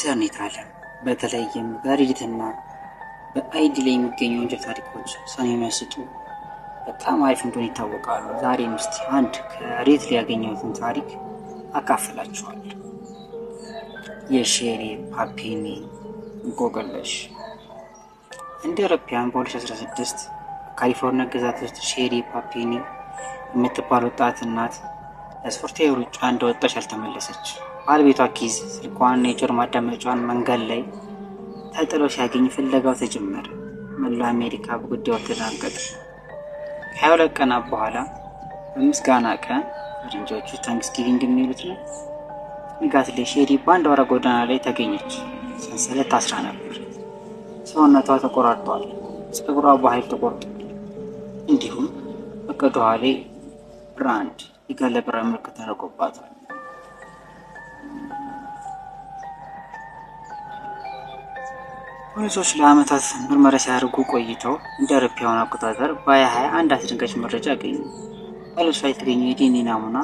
በኢንተርኔት ዓለም በተለይም በሬዲትና በአይዲ ላይ የሚገኙ ወንጀል ታሪኮች ሰውን የሚያስጡ በጣም አሪፍ እንደሆነ ይታወቃሉ። ዛሬም እስቲ አንድ ከሬዲት ላይ ያገኘሁትን ታሪክ አካፍላችኋለሁ። የሼሪ ፓፒኒ እንቆቅልሽ። እንደ አውሮፓውያን በ2016 ካሊፎርኒያ ግዛት ውስጥ ሼሪ ፓፒኒ የምትባል ወጣት እናት ለስፖርታዊ ሩጫ እንደወጣች አልተመለሰች። ባለቤቷ ኪዝ ስልኳን የጆሮ ማዳመጫዋን መንገድ ላይ ተጥሎ ሲያገኝ ፍለጋው ተጀመረ። መላው አሜሪካ በጉዳዩ ተደናገጠ። ከ22 ቀናት በኋላ በምስጋና ቀን ፈረንጆቹ ታንክስጊቪንግ የሚሉት ነው፣ ንጋት ላይ ሼሪ በአንድ አውራ ጎዳና ላይ ተገኘች። ሰንሰለት ታስራ ነበር። ሰውነቷ ተቆራርጧል። ፀጉሯ በኃይል ተቆርጧል። እንዲሁም በቀዷ ላይ ብራንድ የጋለብራ ምልክት ተደርጎባታል። ፖሊሶች ለዓመታት ምርመራ ሲያደርጉ ቆይተው እንደ አውሮፓውያን አቆጣጠር በ2021 አስደንጋጭ መረጃ አገኙ። በልብሷ የተገኘው የዲኤንኤ ናሙና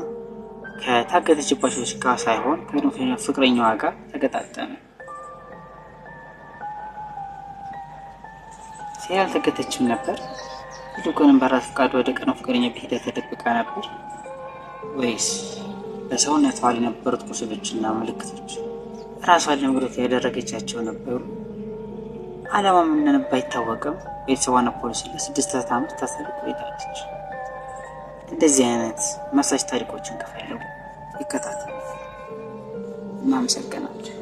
ከታገተችባቸው ጋር ሳይሆን ከቀድሞ ፍቅረኛዋ ጋር ተገጣጠመ። ሴሪ አልተገተችም ነበር? ይልቁንም በራስ ፈቃድ ወደ ቀድሞ ፍቅረኛ ቤት ተደብቃ ነበር? ወይስ በሰውነቷ ላይ የነበሩት ቁስሎችና ምልክቶች ራሷን ለመግደል ያደረገቻቸው ነበሩ? ዓላማ ምን ነበር አይታወቅም። ቤተሰቧና ፖሊስ ለ6 ዓመት ታስራ ቆይታለች። እንደዚህ አይነት መሳጭ ታሪኮችን ከፈለጉ ይከታተሉ። እናመሰግናለን።